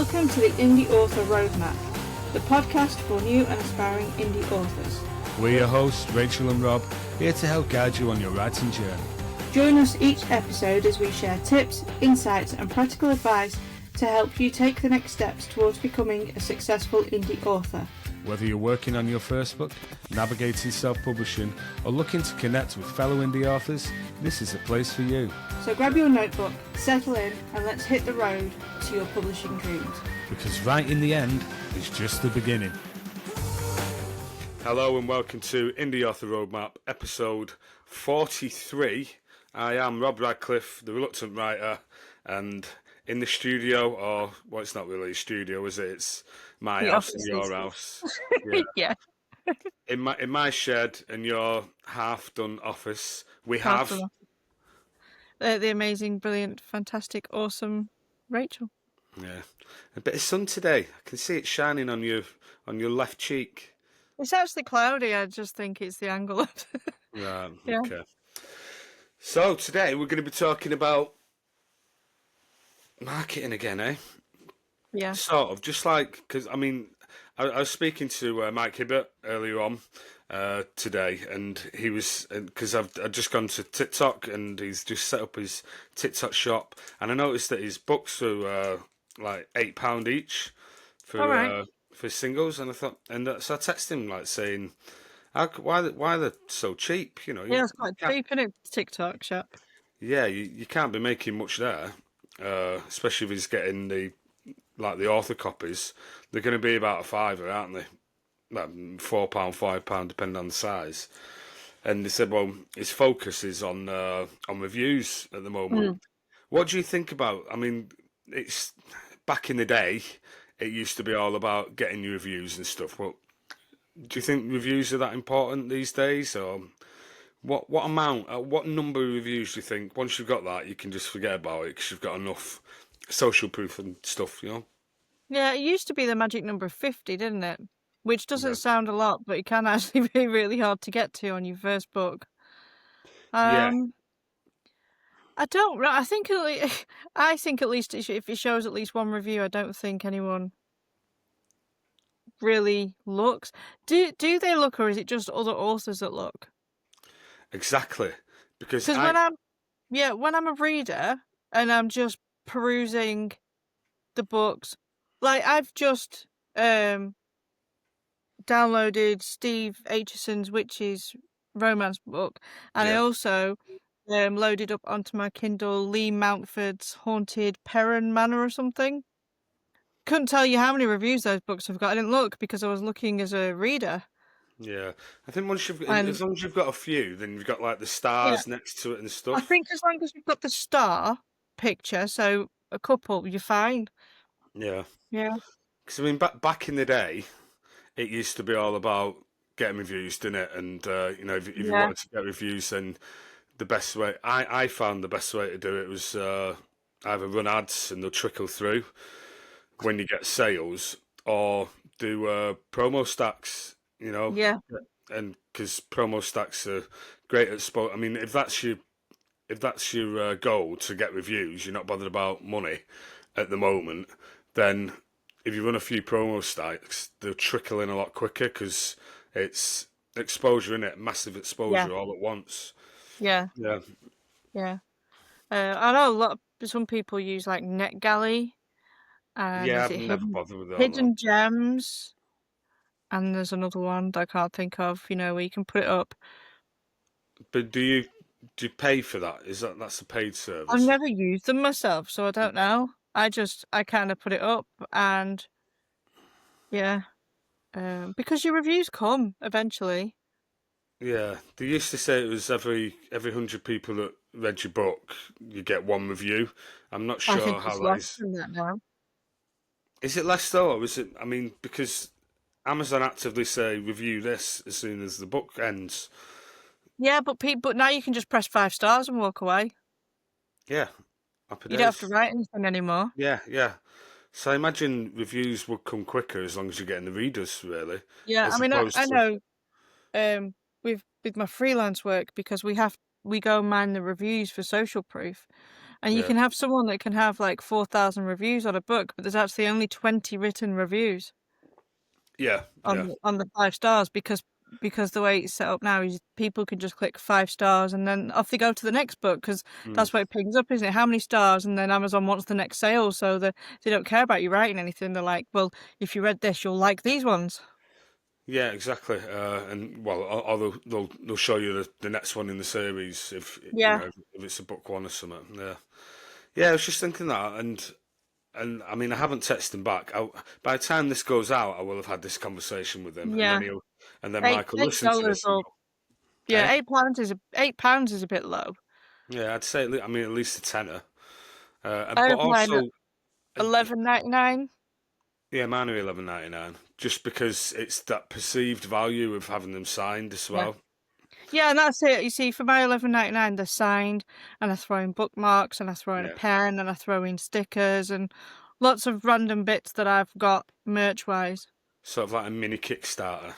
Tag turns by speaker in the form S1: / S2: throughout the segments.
S1: Welcome to the Indie Author Roadmap, the podcast for new and aspiring indie authors.
S2: We're your hosts, Rachel and Rob, here to help guide you on your writing journey.
S1: Join us each episode as we share tips, insights and practical advice to help you take the next steps towards becoming a successful indie author.
S2: Whether you're working on your first book, navigating self-publishing, or looking to connect with fellow indie authors, this is a place for you.
S1: So grab your notebook, settle in, and let's hit the road to your publishing dreams.
S2: Because right in the end is just the beginning. Hello and welcome to Indie Author Roadmap, episode 43. I am Rob Radcliffe, the reluctant writer, and in the studio, or well, it's not really a studio, is it? It's my house and your house.
S1: Yeah.
S2: In my shed and your half-done office, we have
S3: the amazing, brilliant, fantastic, awesome Rachel.
S2: Yeah, a bit of sun today. I can see it shining on your left cheek.
S3: It's actually cloudy. I just think it's the angle of
S2: Right.
S3: Yeah.
S2: Okay. So today we're going to be talking about marketing again, eh?
S3: Yeah.
S2: Sort of, just like, because I mean, I was speaking to Mike Hibbert earlier on today, and he was, because I've just gone to TikTok, and he's just set up his TikTok shop, and I noticed that his books are like £8 each for singles, and I thought, and so I texted him like saying, why they're so cheap, you know?
S3: Yeah, it's quite cheap, isn't it? TikTok shop. Yeah,
S2: you can't be making much there, especially if he's getting the author copies. They're going to be about a £5, aren't they? Like £4, £5, depending on the size. And they said, well, his focus is on reviews at the moment. What do you think about? I mean, it's back in the day, it used to be all about getting your reviews and stuff. Well, do you think reviews are that important these days, or what number of reviews do you think once you've got that you can just forget about it because you've got enough social proof and stuff, you know?
S3: Yeah, it used to be the magic number of 50, didn't it? Which doesn't sound a lot, but it can actually be really hard to get to on your first book.
S2: Yeah.
S3: I think at least if it shows at least one review, I don't think anyone really looks. Do they look, or is it just other authors that look?
S2: Exactly, because
S3: when I'm a reader and I'm just perusing the books, like I've just downloaded Steve Aitchison's Witches romance book, and I also loaded up onto my Kindle Lee Mountford's Haunted Perron Manor or something. Couldn't tell you how many reviews those books have got. I didn't look because I was looking as a reader.
S2: Yeah, I think as long as you've got a few, then you've got like the stars next to it and stuff.
S3: I think as long as you've got the star picture, so a couple, you're fine.
S2: Yeah.
S3: Yeah.
S2: Because I mean, back in the day, it used to be all about getting reviews, didn't it? And you know, if you wanted to get reviews, then the best way I found the best way to do it was either run ads and they'll trickle through when you get sales, or do promo stacks. You know, and because promo stacks are great at I mean, if that's your goal to get reviews, you're not bothered about money at the moment, then if you run a few promo stacks, they'll trickle in a lot quicker because it's exposure, innit? Massive exposure all at once.
S3: Yeah. I know some people use like NetGalley.
S2: I've never bothered with that.
S3: Hidden Gems. And there's another one that I can't think of, you know, where you can put it up.
S2: But do you pay for that? That's a paid service?
S3: I've never used them myself, so I don't know. I kind of put it up, and because your reviews come eventually. Yeah,
S2: they used to say it was every 100 people that read your book, you get one review. I'm not sure
S3: I think
S2: how
S3: it's
S2: that
S3: less
S2: is.
S3: than that now.
S2: Is it less though, or is it? I mean, because Amazon actively say review this as soon as the book ends.
S3: Yeah, but now you can just press 5 stars and walk away.
S2: Yeah,
S3: you don't have to write anything anymore.
S2: Yeah. So I imagine reviews would come quicker as long as you're getting the readers, really.
S3: Yeah, I mean, I know with my freelance work, because we go mine the reviews for social proof, And you can have someone that can have like 4,000 reviews on a book, but there's actually only 20 written reviews.
S2: Yeah.
S3: On the 5 stars, because the way it's set up now is people can just click 5 stars and then off they go to the next book, because that's what it pings up, isn't it? How many stars? And then Amazon wants the next sale, so they don't care about you writing anything. They're like, well, if you read this, you'll like these ones.
S2: Yeah, exactly. And well, or they'll show you the next one in the series if if it's a book one or something. Yeah, yeah. I was just thinking that, and I mean, I haven't texted him back. By the time this goes out, I will have had this conversation with him,
S3: Yeah.
S2: and then
S3: Eight,
S2: Michael listen to this.
S3: Yeah, £8 is a bit low.
S2: Yeah, I'd say. I mean, at least a tenner.
S3: I
S2: But
S3: was mine at
S2: also,
S3: £11.99.
S2: yeah, mine are £11.99, just because it's that perceived value of having them signed as well.
S3: Yeah, and that's it. You see, for my £11.99, they're signed, and I throw in bookmarks, and I throw in a pen, and I throw in stickers, and lots of random bits that I've got merch-wise.
S2: Sort of like a mini Kickstarter.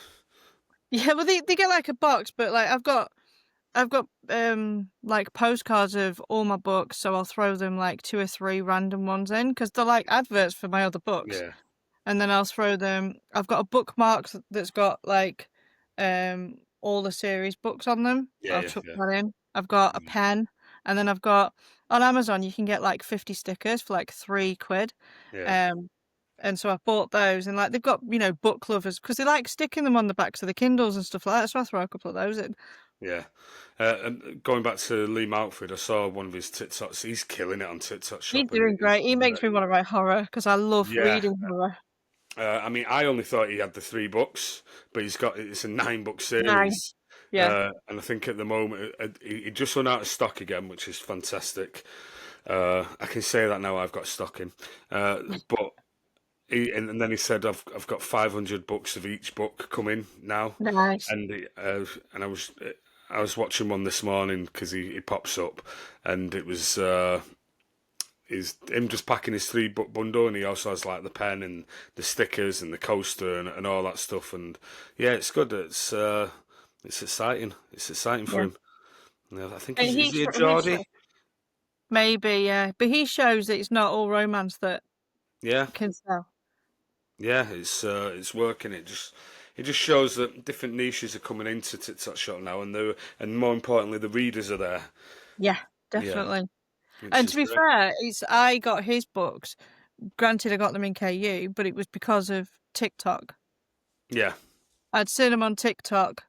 S3: Yeah, well, they get like a box, but like I've got like postcards of all my books, so I'll throw them like 2 or 3 random ones in, because they're like adverts for my other books.
S2: Yeah.
S3: And then I'll throw them. I've got a bookmark that's got like all the series books on them. I'll chuck that in. I've got a pen, and then I've got on Amazon you can get like 50 stickers for like £3.
S2: Yeah.
S3: And so I bought those, and like they've got book lovers, because they like sticking them on the backs of the Kindles and stuff like that. So I throw a couple of those in.
S2: Yeah. And going back to Lee Mountford, I saw one of his TikToks. He's killing it on TikTok Shop.
S3: He's doing great. He makes me want to write horror, because I love reading horror.
S2: I mean, I only thought he had the 3 books, but it's a 9-book series.
S3: 9. Yeah.
S2: And I think at the moment he just run out of stock again, which is fantastic. I can say that now I've got stock in. But and then he said I've got 500 books of each book coming now.
S3: Nice.
S2: And I was watching one this morning because he pops up, and it was is him just packing his 3-book bundle, and he also has like the pen and the stickers and the coaster and all that stuff. And yeah, it's good. It's exciting. It's exciting for him. I think is he a Geordie?
S3: Maybe, yeah. But he shows that it's not all romance that can sell.
S2: Yeah, it's working. It just shows that different niches are coming into TikTok Shop now, and more importantly, the readers are there.
S3: Yeah, definitely. Yeah. And to be fair, I got his books. Granted, I got them in KU, but it was because of TikTok.
S2: Yeah.
S3: I'd seen them on TikTok,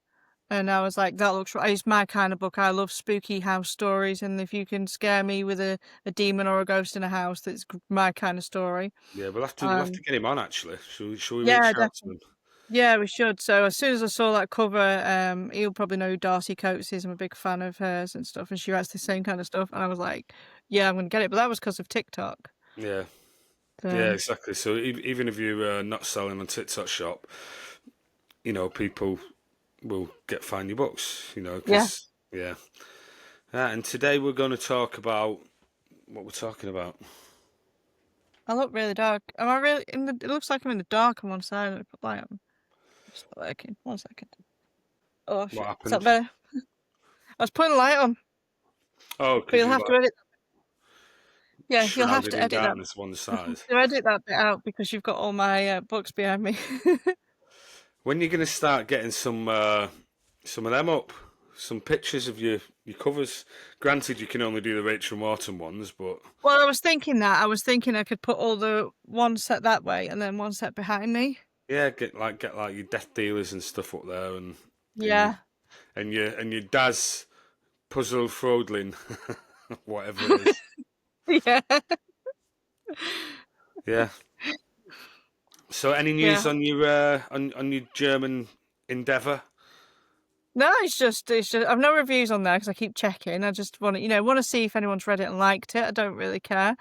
S3: and I was like, that looks right. It's my kind of book. I love spooky house stories, and if you can scare me with a demon or a ghost in a house, that's my kind of story.
S2: Yeah, we'll have to get him on, actually. Shall we
S3: reach
S2: out to him?
S3: Yeah, we should. So as soon as I saw that cover, he'll probably know who Darcy Coates is. I'm a big fan of hers and stuff, and she writes the same kind of stuff. And I was like, yeah, I'm going to get it. But that was because of TikTok.
S2: Yeah. Yeah, exactly. So even if you're not selling on TikTok Shop, people will find your books, Cause, yeah. And today we're going to talk about what we're talking about.
S3: I look really dark. Am I really it looks like I'm in the dark on one side and I put light on. It's not working. 1 second. Oh, shit.
S2: What happened?
S3: Is that better? I was putting a light on.
S2: Oh,
S3: but you'll have to edit. Yeah, you'll have to edit that.
S2: One side.
S3: To edit that bit out, because you've got all my books behind me.
S2: When are you going to start getting some of them up? Some pictures of your covers. Granted, you can only do the Rachel Morton ones, but...
S3: Well, I was thinking that. I was thinking I could put all the one set that way and then one set behind me.
S2: Yeah, get like your Death Dealers and stuff up there, and and your Daz Puzzle Frodlin, whatever it is.
S3: Yeah.
S2: Yeah. So, any news on your on your German endeavour?
S3: No, it's just I've no reviews on there because I keep checking. I just want to see if anyone's read it and liked it. I don't really care.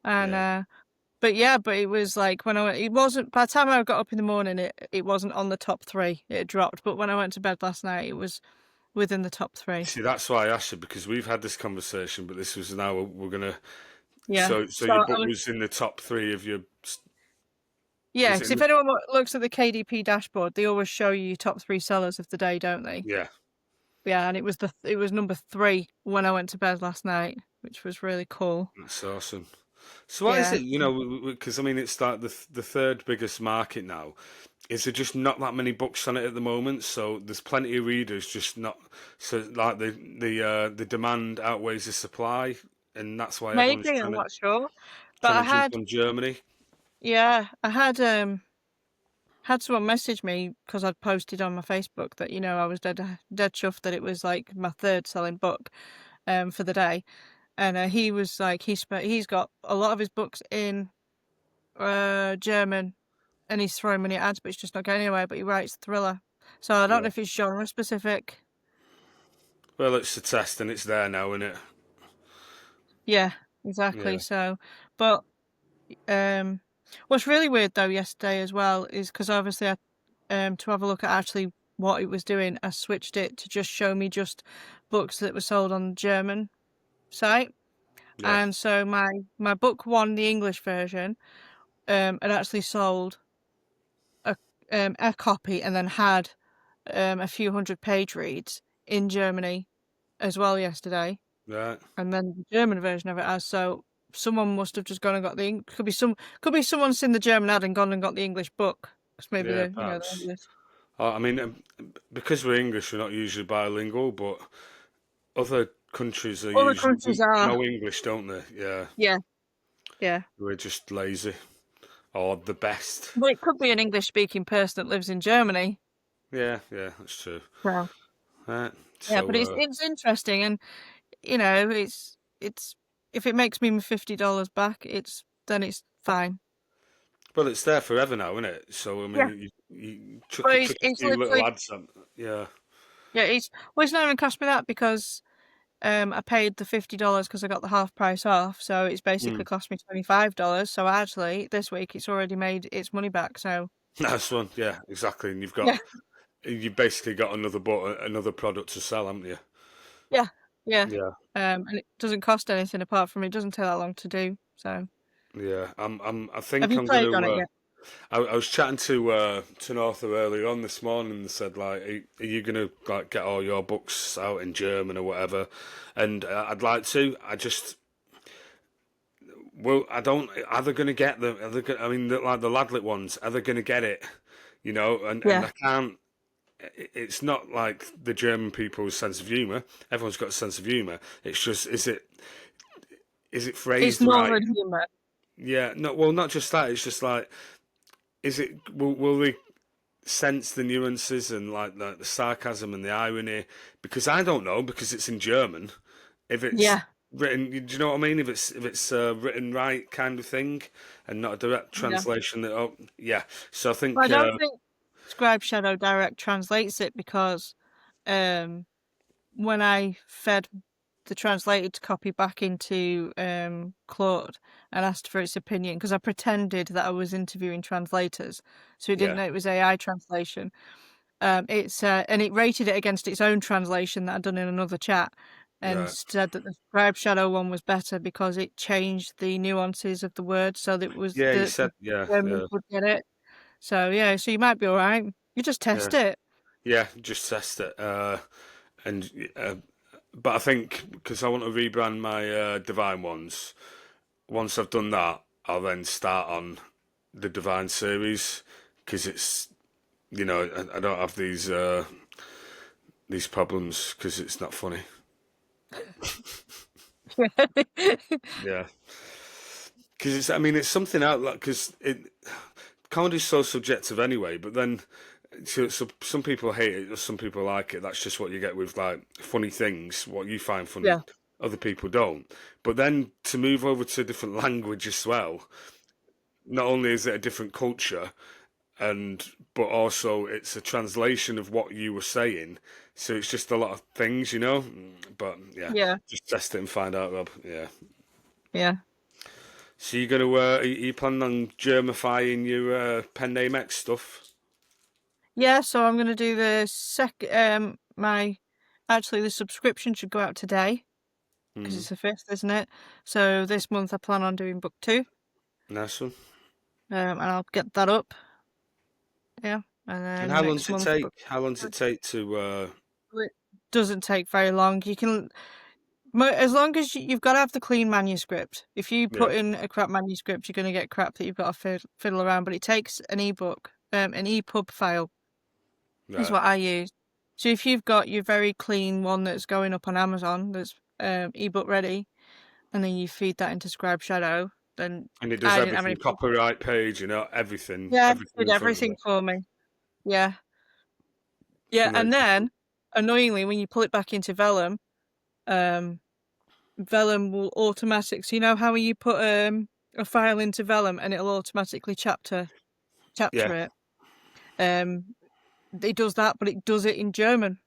S3: And but it was like it wasn't, by the time I got up in the morning, it wasn't on the top 3. It dropped. But when I went to bed last night, it was within the top 3.
S2: See, that's why I asked you, because we've had this conversation, but this was now we're gonna.
S3: Yeah.
S2: So your book was in the top 3 of your.
S3: Yeah, because if anyone looks at the KDP dashboard, they always show you your top 3 sellers of the day, don't they?
S2: Yeah.
S3: Yeah, and it was number 3 when I went to bed last night. which was really cool.
S2: That's awesome. So what is
S3: Yeah.
S2: it? You know, because I mean, it's like the third biggest market now. Is there just not that many books on it at the moment? So there's plenty of readers, just not. So like the demand outweighs the supply, and that's why everyone's
S3: Maybe, I'm not sure. But
S2: trying
S3: I
S2: to jump
S3: had,
S2: on Germany.
S3: yeah, I had someone message me because I'd posted on my Facebook that, you know, I was dead chuffed that it was like my third selling book for the day. And he was like, he's got a lot of his books in German, and he's throwing money at ads, but it's just not going anywhere. But he writes thriller, so I don't know
S2: Yeah.
S3: if it's genre specific.
S2: Well, it's a test, and it's there now, isn't it?
S3: Yeah, exactly.
S2: Yeah.
S3: So, but um, what's really weird though yesterday as well is because obviously to have a look at actually what it was doing, I switched it to just show me just books that were sold on the German site.
S2: Yeah.
S3: And so my book one, the English version, had actually sold a copy and then had a few hundred page reads in Germany as well yesterday.
S2: Right.
S3: And then the German version of it has. So someone must have just gone and got could be someone seen the German ad and gone and got the English book. Because maybe
S2: Yeah.
S3: the
S2: Perhaps.
S3: English.
S2: I mean, because we're English, we're not usually bilingual, but other countries are
S3: Other
S2: usually
S3: countries are.
S2: know English, don't they? Yeah.
S3: Yeah, yeah.
S2: We're just lazy or the best.
S3: Well, it could be an English speaking person that lives in Germany.
S2: Yeah. Yeah. That's true.
S3: So
S2: Right.
S3: yeah, but
S2: So,
S3: it's interesting, and you know, it's if it makes me my $50 back, then it's fine.
S2: well, it's there forever now, isn't it? So, I
S3: Yeah.
S2: mean, you
S3: But
S2: chuck a
S3: it's
S2: few little
S3: literally,
S2: ads on. Yeah.
S3: yeah, it's not even cost me that because I paid the $50 because I got the half price off, so it's
S2: Hmm.
S3: basically cost me $25. So actually, this week it's already made its money back. So
S2: Nice one. Yeah. Exactly. And
S3: yeah,
S2: you've basically got another product to sell, haven't you?
S3: yeah, yeah.
S2: Yeah.
S3: And it doesn't cost anything apart from it doesn't take that long to do. So
S2: Yeah. I
S3: have
S2: think
S3: you
S2: I'm
S3: played on it
S2: gonna.
S3: yet?
S2: I was chatting to an author earlier on this morning and they said like, are you gonna like get all your books out in German or whatever? And I'd like to. Well, I don't. Are they gonna get them? I mean, like the Ladlit ones. Are they gonna get it? You know, and
S3: Yeah,
S2: I can't. It's not like the German people's sense of humour. Everyone's got a sense of humour. It's just, is it
S3: it's
S2: phrased right?
S3: Northern humour.
S2: Yeah. No. Well, not just that. It's just like, is it? Will they sense the nuances and like the sarcasm and the irony? Because I don't know, because it's in German. If it's
S3: Yeah,
S2: written, do you know what I mean? If it's written right kind of thing and not a direct
S3: yeah.
S2: translation. Yeah. So I
S3: But I
S2: think
S3: don't think Scribe Shadow Direct translates it because when I fed the translated copy back into Claude and asked for its opinion, because I pretended that I was interviewing translators, so it didn't
S2: yeah,
S3: know it was AI translation. It's and it rated it against its own translation that I'd done in another chat, and
S2: right.
S3: said that the Scribe Shadow one was better because it changed the nuances of the words so that it was
S2: Yeah, you
S3: the
S2: said yeah,
S3: Germans
S2: yeah,
S3: would get it. So yeah, so you might be all right. You just
S2: yeah,
S3: test it.
S2: yeah. Just test it. And but I think because I want to rebrand my Divine ones. Once I've done that, I'll then start on the Divine series because it's I don't have these problems because it's not funny. Yeah, because I mean it's something out like because comedy's so subjective anyway. But then so some people hate it, some people like it. That's just what you get with like funny things. What you find funny,
S3: Yeah,
S2: other people don't. But then to move over to a different language as well. Not only is it a different culture, but also it's a translation of what you were saying. So it's just a lot of things, you know. But yeah,
S3: yeah,
S2: just test it and find out, Rob. Yeah.
S3: yeah.
S2: So you're gonna are you planning on germifying your pen name X stuff?
S3: Yeah, so I'm gonna do the my actually the subscription should go out today because
S2: Hmm.
S3: it's the 5th, isn't it? So this month I plan on doing book 2.
S2: Nice one.
S3: And I'll get that up. Yeah. And
S2: And
S3: then
S2: how long
S3: next
S2: does it
S3: month
S2: take? How long does it take to?
S3: it doesn't take very long. You can As long as you've got to have the clean manuscript. If you put
S2: Yeah.
S3: in a crap manuscript, you're going to get crap that you've got to fiddle around. But it takes an ebook, an EPUB file is
S2: Right.
S3: what I use. So if you've got your very clean one that's going up on Amazon, that's ebook ready, and then you feed that into Scribe Shadow, then
S2: And it does
S3: I didn't have
S2: everything,
S3: any.
S2: copyright page, everything,
S3: Yeah, it
S2: everything
S3: did
S2: in front of
S3: everything
S2: it.
S3: for me. Yeah. Yeah,
S2: And then
S3: and then annoyingly, when you pull it back into Vellum, Vellum will automatically. So you know how you put a file into Vellum and it'll automatically chapter
S2: yeah.
S3: it. It does that, but it does it in German.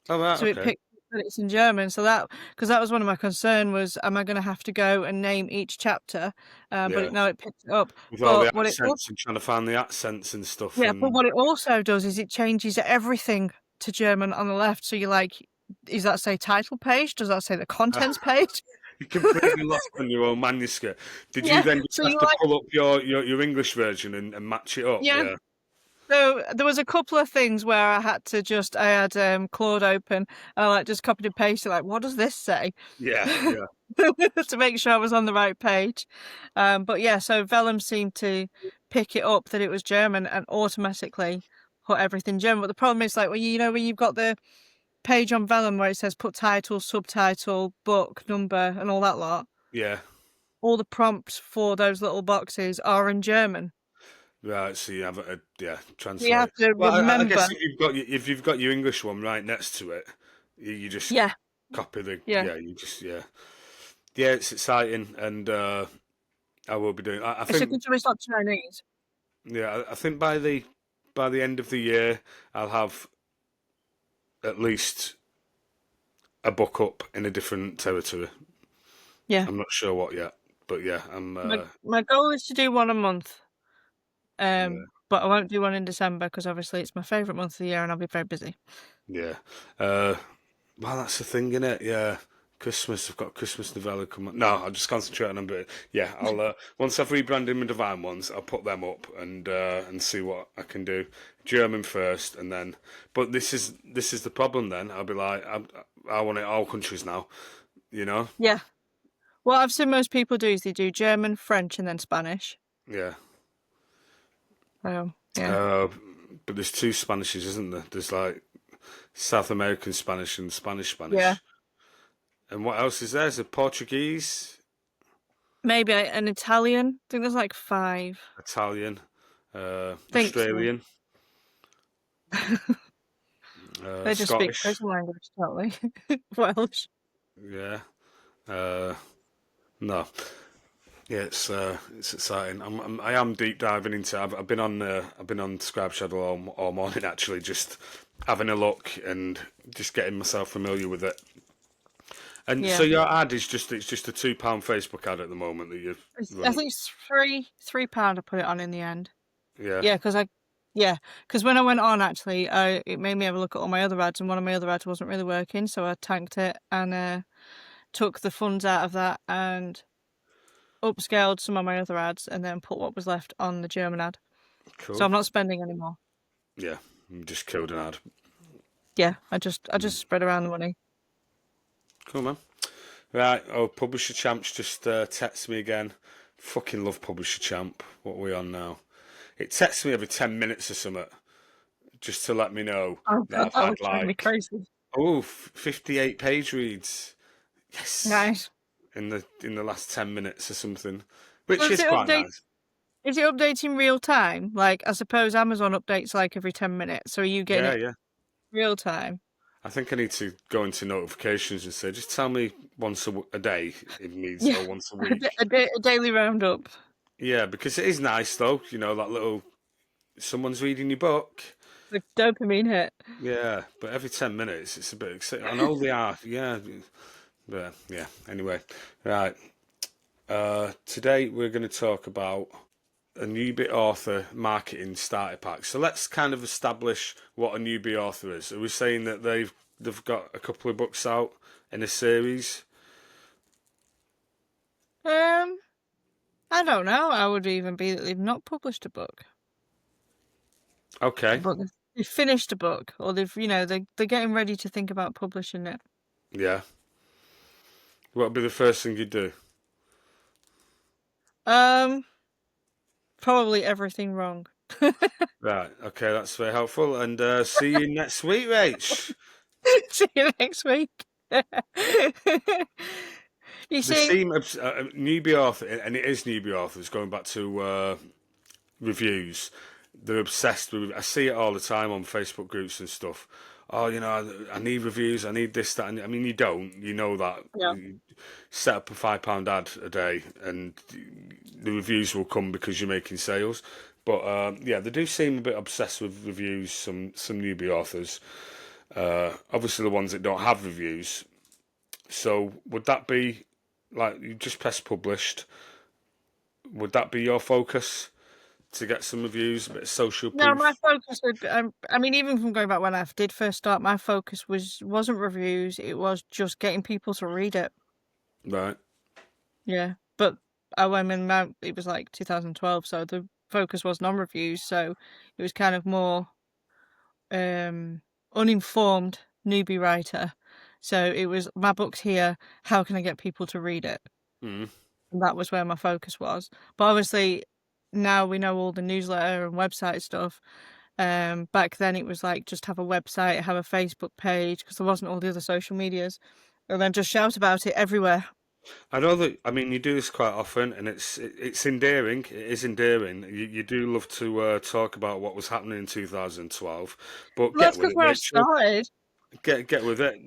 S2: Oh, right,
S3: So it
S2: okay.
S3: picks that it's in German. So because that was one of my concern was, am I going to have to go and name each chapter? But
S2: Yeah.
S3: it picks it up.
S2: With all the
S3: But what it
S2: accents and trying to find the accents and stuff.
S3: Yeah, but
S2: And
S3: what it also does is it changes everything to German on the left. So you're like, does that say title page? Does that say the contents page?
S2: you're completely lost on your own manuscript. Did you
S3: Yeah.
S2: then just
S3: So
S2: have
S3: you
S2: to
S3: like,
S2: pull up your English version and match it up?
S3: yeah.
S2: Yeah.
S3: So there was a couple of things where I had Claude open, and I just copied and pasted, what does this say?
S2: Yeah, yeah.
S3: To make sure I was on the right page. But yeah, so Vellum seemed to pick it up that it was German and automatically put everything German. But the problem is when you've got the page on Vellum where it says put title, subtitle, book, number, and all that lot.
S2: Yeah.
S3: All the prompts for those little boxes are in German.
S2: Right, so you have a
S3: So you have
S2: translate.
S3: to
S2: Well, I
S3: remember.
S2: guess if you've got your English one right next to it, you just
S3: Yeah,
S2: copy the
S3: yeah.
S2: yeah. It's exciting, and I will be doing. I
S3: It's a
S2: think
S3: good job it's not Chinese.
S2: I think by the end of the year, I'll have at least a book up in a different territory.
S3: Yeah.
S2: I'm not sure what yet, but yeah, I'm.
S3: My goal is to do one a month.
S2: Yeah.
S3: But I won't do one in December because obviously it's my favourite month of the year and I'll be very busy.
S2: Yeah. Well, that's the thing, innit? Yeah. Christmas. I've got Christmas novella coming. No, I'll just concentrate on them. But yeah, I'll once I've rebranded my Divine ones, I'll put them up and see what I can do. German first, and then. But this is the problem. Then I'll be like, I want it all countries now.
S3: Yeah. What I've seen most people do is they do German, French, and then Spanish.
S2: Yeah.
S3: Yeah.
S2: But there's two Spanishes, isn't there? There's South American Spanish and Spanish.
S3: Yeah.
S2: And what else is there? Is there Portuguese?
S3: Maybe an Italian. I think there's 5.
S2: Italian,
S3: Think so.
S2: Australian,
S3: They just speak
S2: Scottish.
S3: prison language, don't they? Welsh.
S2: Yeah. No. Yeah, it's exciting. I am deep diving into. I've been on Scribe Shadow all morning actually, just having a look and just getting myself familiar with it. And so your ad is it's just a £2 Facebook ad at the moment that you've.
S3: I think it's £3 I put it on in the end.
S2: Yeah.
S3: Yeah, because when I went on actually, it made me have a look at all my other ads, and one of my other ads wasn't really working, so I tanked it and took the funds out of that and upscaled some of my other ads, and then put what was left on the German ad.
S2: Cool.
S3: So I'm not spending anymore.
S2: Yeah, you just killed an ad.
S3: Yeah, I just spread around the money.
S2: Cool, man. Right, Publisher Champ's just texted me again. Fucking love Publisher Champ. What are we on now? It texts me every 10 minutes or something, just to let me know that I've had
S3: me crazy.
S2: 58 page reads. Yes.
S3: Nice.
S2: In the last 10 minutes or something, which
S3: Well,
S2: is quite nice.
S3: Is it updating real time? I suppose Amazon updates every 10 minutes. So are you getting it real time?
S2: I think I need to go into notifications and say, just tell me once a day if it needs, or once a week.
S3: A daily roundup.
S2: Yeah, because it is nice though, that little someone's reading your book.
S3: The dopamine hit.
S2: Yeah, but every 10 minutes it's a bit exciting. I know they are, yeah. But yeah, anyway. Right. Today we're going to talk about a newbie author marketing starter pack. So let's kind of establish what a newbie author is. Are we saying that they've got a couple of books out in a series?
S3: I don't know. I would even be that they've not published a book.
S2: Okay.
S3: But they've finished a book, or they're getting ready to think about publishing it.
S2: Yeah. What would be the first thing you'd do?
S3: Probably everything wrong.
S2: Right. Okay, that's very helpful. And see you next week, Rach.
S3: See you next week. You
S2: They
S3: see,
S2: seem newbie author, and it is newbie authors going back to reviews. They're obsessed with. I see it all the time on Facebook groups and stuff. Oh, I need reviews. I need this, that. And, I mean, you don't. You know that.
S3: yeah.
S2: You set up a £5 ad a day, and the reviews will come because you're making sales. But yeah, they do seem a bit obsessed with reviews. Some newbie authors. Obviously, the ones that don't have reviews. So would that be like you just press published? Would that be your focus to get some reviews, a bit of social
S3: No,
S2: proof?
S3: my focus would. I mean, even from going back when I did first start, my focus wasn't reviews. It was just getting people to read it.
S2: Right.
S3: Yeah, but I went in Mount. It was like 2012, so the focus was non-reviews. So it was kind of more uninformed newbie writer. So it was my book's here. How can I get people to read it?
S2: Mm.
S3: And that was where my focus was. But obviously, now we know all the newsletter and website stuff. Back then it was like just have a website, have a Facebook page, because there wasn't all the other social medias, and then just shout about it everywhere.
S2: I know that. I mean, you do this quite often, and it's endearing. It is endearing. You do love to talk about what was happening in 2012, but
S3: Well,
S2: get
S3: that's
S2: with
S3: because
S2: it,
S3: where I
S2: Rachel.
S3: started.
S2: Get with it.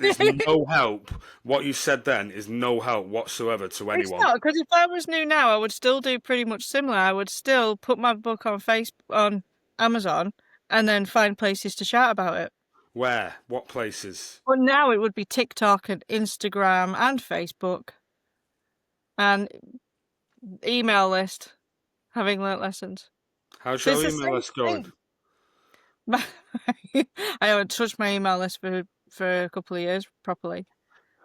S2: There's no help. What you said then is no help whatsoever to
S3: It's
S2: anyone.
S3: not, because if I was new now, I would still do pretty much similar. I would still put my book on on Amazon, and then find places to shout about it.
S2: Where? What places?
S3: But now it would be TikTok and Instagram and Facebook and email list, having learnt lessons.
S2: How's
S3: So
S2: your
S3: it's the
S2: email
S3: same
S2: list going?
S3: thing. I haven't touched my email list for a couple of years properly.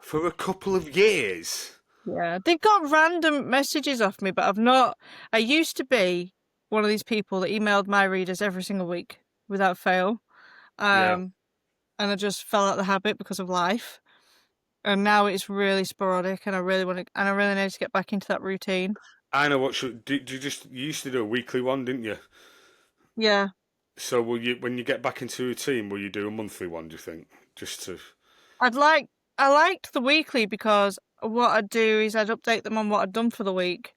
S2: For a couple of years.
S3: Yeah, they've got random messages off me, but I've not. I used to be one of these people that emailed my readers every single week without fail.
S2: Yeah.
S3: And I just fell out of the habit because of life. And now it's really sporadic, and I really need to get back into that routine.
S2: I know what you used to do a weekly one, didn't you?
S3: Yeah.
S2: So when you get back into a routine, will you do a monthly one, do you think? Just to
S3: I liked the weekly, because what I'd do is I'd update them on what I'd done for the week,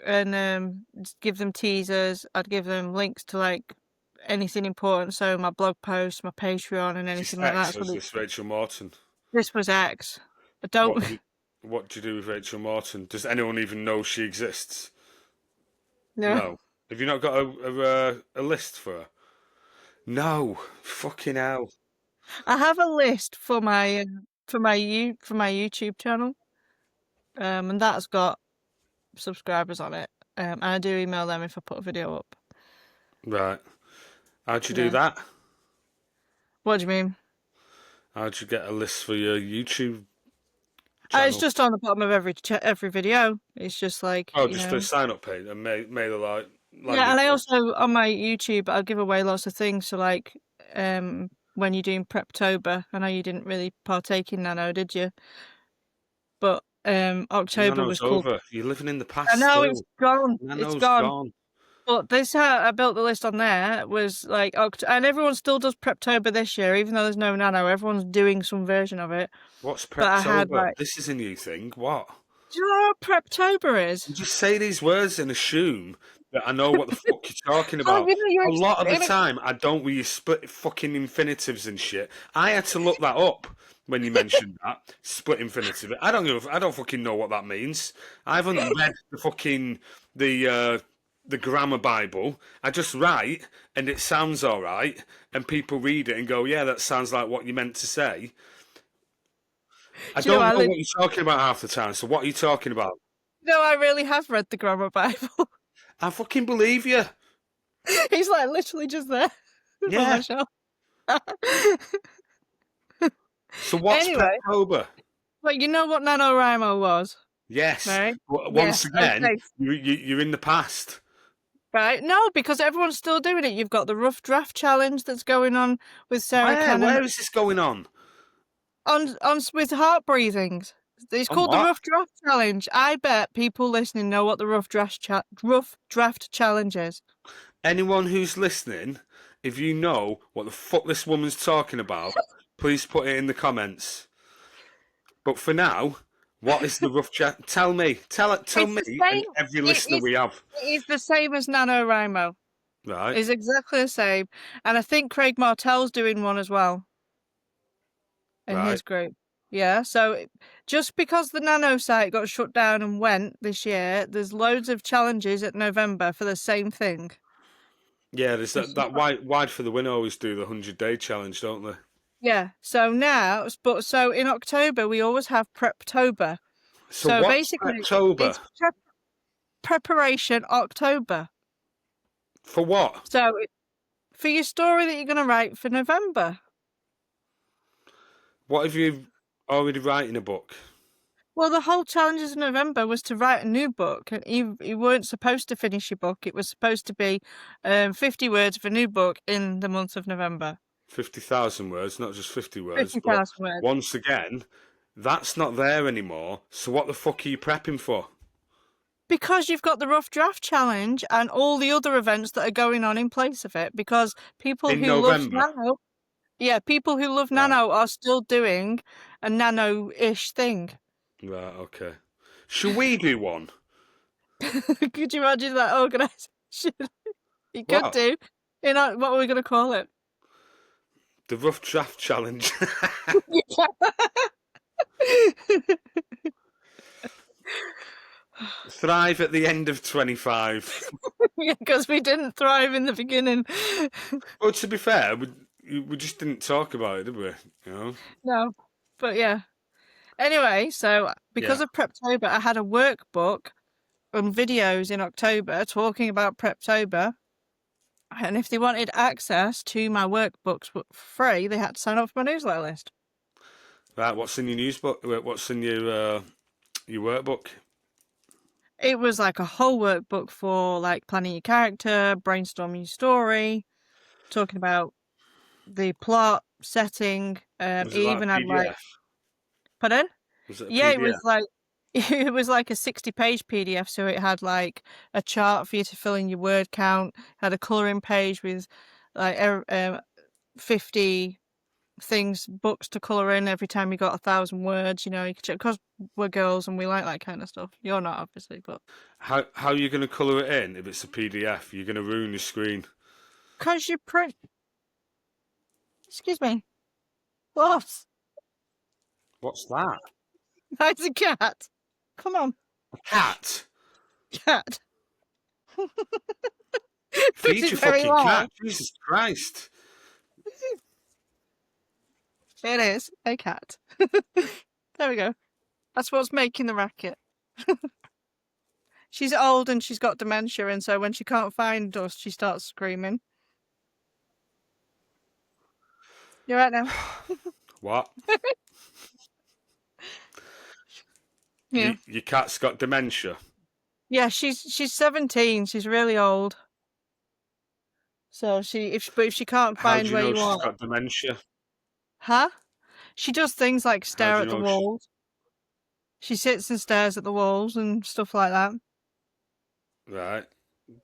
S3: and just give them teasers. I'd give them links to like anything important, so my blog posts, my Patreon, and anything like that.
S2: X, or is this Rachel Morton?
S3: This was X. I don't.
S2: What do you do with Rachel Morton? Does anyone even know she exists?
S3: No.
S2: No. Have you not got a list for her? No. Fucking hell.
S3: I have a list for my YouTube channel, and that's got subscribers on it. And I do email them if I put a video up.
S2: Right. How'd you do
S3: Yeah.
S2: that?
S3: What do you mean?
S2: How'd you get a list for your YouTube channel?
S3: It's just on the bottom of every video. It's just like,
S2: just a sign up page and mail a like.
S3: Yeah, and I also, on my YouTube, I'll give away lots of things. So like, when you're doing Preptober, I know you didn't really partake in Nano, did you? But October was cool.
S2: Over. You're living in the past.
S3: I know,
S2: still.
S3: it's gone.
S2: Nano's
S3: it's gone. But this how I built the list on there was like, and everyone still does Preptober this year, even though there's no Nano. Everyone's doing some version of it.
S2: What's Preptober? This is a new thing. What?
S3: Do you know what Preptober is?
S2: You just say these words and assume that I know what the fuck you're talking about. A lot of the time, I don't with your split fucking infinitives and shit. I had to look that up when you mentioned that split infinitive. I don't fucking know what that means. I haven't read the fucking the grammar Bible. I just write and it sounds all right, and people read it and go, "Yeah, that sounds like what you meant to say." I don't know what you're talking about half the time. So what are you talking about?
S3: No, I really have read the grammar Bible.
S2: I fucking believe you.
S3: He's like literally just there.
S2: Yeah. So what's Preptober?
S3: Well, you know what NaNoWriMo was?
S2: Yes.
S3: Right?
S2: Once again, okay. You're in the past.
S3: Right? No, because everyone's still doing it. You've got the rough draft challenge that's going on with Sarah Cannon.
S2: Where is this going on?
S3: on with heart breathings. It's called the Rough Draft Challenge. I bet people listening know what the Rough Draft Challenge is.
S2: Anyone who's listening, if you know what the fuck this woman's talking about, please put it in the comments. But for now, what is the rough draft? Tell me. Tell me and every listener we have.
S3: It is the same as NaNoWriMo.
S2: Right.
S3: It's exactly the same. And I think Craig Martell's doing one as well. In his group. Yeah, so just because the Nano site got shut down and went this year, there's loads of challenges at November for the same thing.
S2: Yeah, there's that wide for the win always do the 100-day challenge, don't they?
S3: Yeah, so now, so in October we always have Preptober.
S2: So what's
S3: basically,
S2: Preptober?
S3: It's preparation October.
S2: For what?
S3: So for your story that you're going to write for November.
S2: What have you already writing a book?
S3: Well, the whole challenges in November was to write a new book, and you weren't supposed to finish your book. It was supposed to be 50 words of a new book in the month of November.
S2: 50,000 words, not just 50 words.
S3: 50,000 words.
S2: Once again, that's not there anymore. So what the fuck are you prepping for?
S3: Because you've got the Rough Draft Challenge and all the other events that are going on in place of it. Because people who love Nano, people who love Nano are still doing a Nano-ish thing.
S2: Right, okay. Should we do one?
S3: Could you imagine that organisation? You could do. You know, what are we going to call it?
S2: The Rough Draft Challenge. Thrive at the end of 25.
S3: Yeah, because we didn't thrive in the beginning.
S2: Well, to be fair, we just didn't talk about it, did we? You know?
S3: No, but yeah. Anyway, so because of Preptober, I had a workbook and videos in October talking about Preptober. And if they wanted access to my workbooks for free, they had to sign up for my newsletter list.
S2: Right, what's in your newsbook? What's in your workbook?
S3: It was like a whole workbook for like planning your character, brainstorming your story, talking about the plot, setting.
S2: Was it even had like.
S3: Pardon?
S2: Was it a PDF?
S3: It was like a 60-page PDF, so it had like a chart for you to fill in your word count, had a colouring page with like 50 books to colour in every time you got 1,000 words, you know, you could check, because we're girls and we like that kind of stuff. You're not, obviously, but...
S2: How are you going to colour it in if it's a PDF? You're going to ruin your screen.
S3: Because you print... Excuse me. What?
S2: What's that?
S3: That's a cat. Come on.
S2: A cat?
S3: Cat.
S2: Feed your fucking cat. Jesus Christ.
S3: It is a cat. There we go. That's what's making the racket. She's old and she's got dementia, and so when she can't find us, she starts screaming. You're right now.
S2: What?
S3: Yeah.
S2: Your cat's got dementia?
S3: Yeah, she's 17. She's really old. So if she can't find where you are.
S2: How do you know she's got dementia?
S3: Huh? She does things like stare at the walls. She sits and stares at the walls and stuff like that.
S2: Right.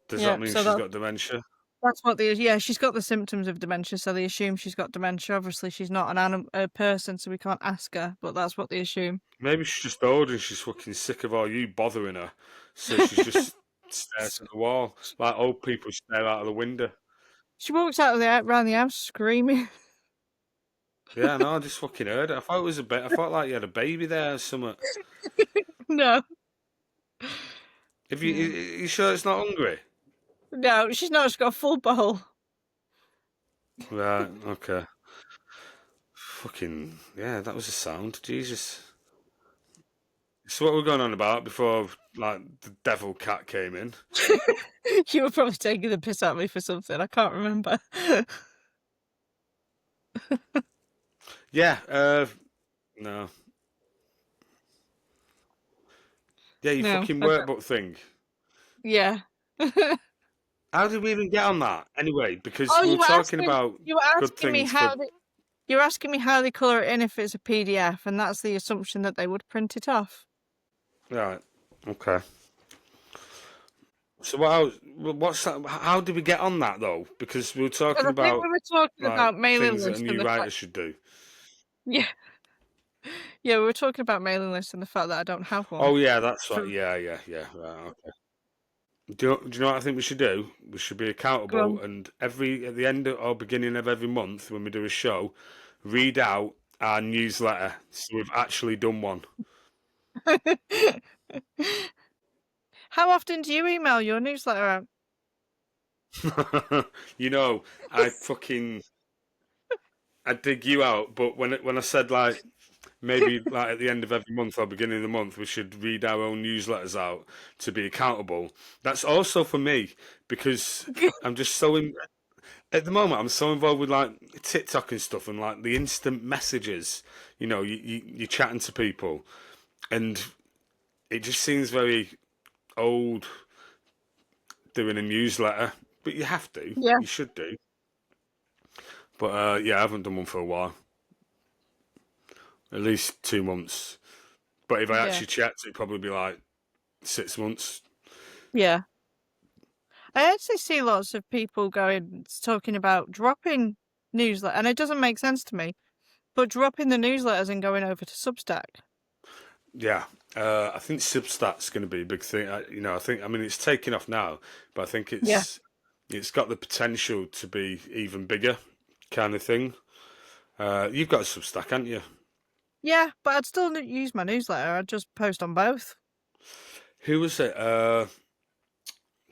S2: Does that mean she's got dementia?
S3: That's what she's got the symptoms of dementia, so they assume she's got dementia. Obviously, she's not a person, so we can't ask her, but that's what they assume.
S2: Maybe she's just old and she's fucking sick of all you bothering her, so she's just stares at the wall, like old people stare out of the window.
S3: She walks out around the house screaming.
S2: Yeah, no, I just fucking heard it. I thought it was I thought like you had a baby there or something.
S3: No.
S2: You sure it's not hungry?
S3: No, she's not. She's got a full bowl.
S2: Right, okay. Fucking, yeah, that was a sound. Jesus. So what we're going on about before, like, the devil cat came in?
S3: You were probably taking the piss at me for something. I can't remember.
S2: Yeah, no. Yeah, fucking workbook thing.
S3: Yeah.
S2: How did we even get on that? Anyway, because we were talking about good things
S3: You're asking me how they colour it in if it's a PDF, and that's the assumption that they would print it off.
S2: Right. Okay. So what's that? How did we get on that though? Because we were talking
S3: I think
S2: about
S3: we were talking
S2: like
S3: about mailing
S2: things that a
S3: lists and
S2: new
S3: the
S2: writer
S3: fact,
S2: should do.
S3: yeah, yeah, we were talking about mailing lists and the fact that I don't have one.
S2: Oh yeah, that's right.
S3: For
S2: Yeah. Right, okay. Do you know what I think we should do? We should be accountable,
S3: Grum.
S2: and at the end or beginning of every month when we do a show, read out our newsletter. So we've actually done one.
S3: How often do you email your newsletter out?
S2: You know, I dig you out, but when I said like maybe like at the end of every month or beginning of the month we should read our own newsletters out to be accountable. That's also for me because I'm just at the moment I'm so involved with like TikTok and stuff and like the instant messages. You know, you're chatting to people and it just seems very old doing a newsletter, but you have to.
S3: Yeah,
S2: You should do. But yeah, I haven't done one for a while. At least 2 months. But if I
S3: yeah,
S2: actually checked, it'd probably be like 6 months.
S3: yeah. I actually see lots of people talking about dropping newsletter, and it doesn't make sense to me, but dropping the newsletters and going over to Substack.
S2: Yeah, I think Substat's going to be a big thing. I mean, it's taking off now, but I think
S3: Yeah.
S2: it's got the potential to be even bigger, kind of thing. You've got a Substack, haven't you?
S3: Yeah, but I'd still use my newsletter. I'd just post on both.
S2: Who was it?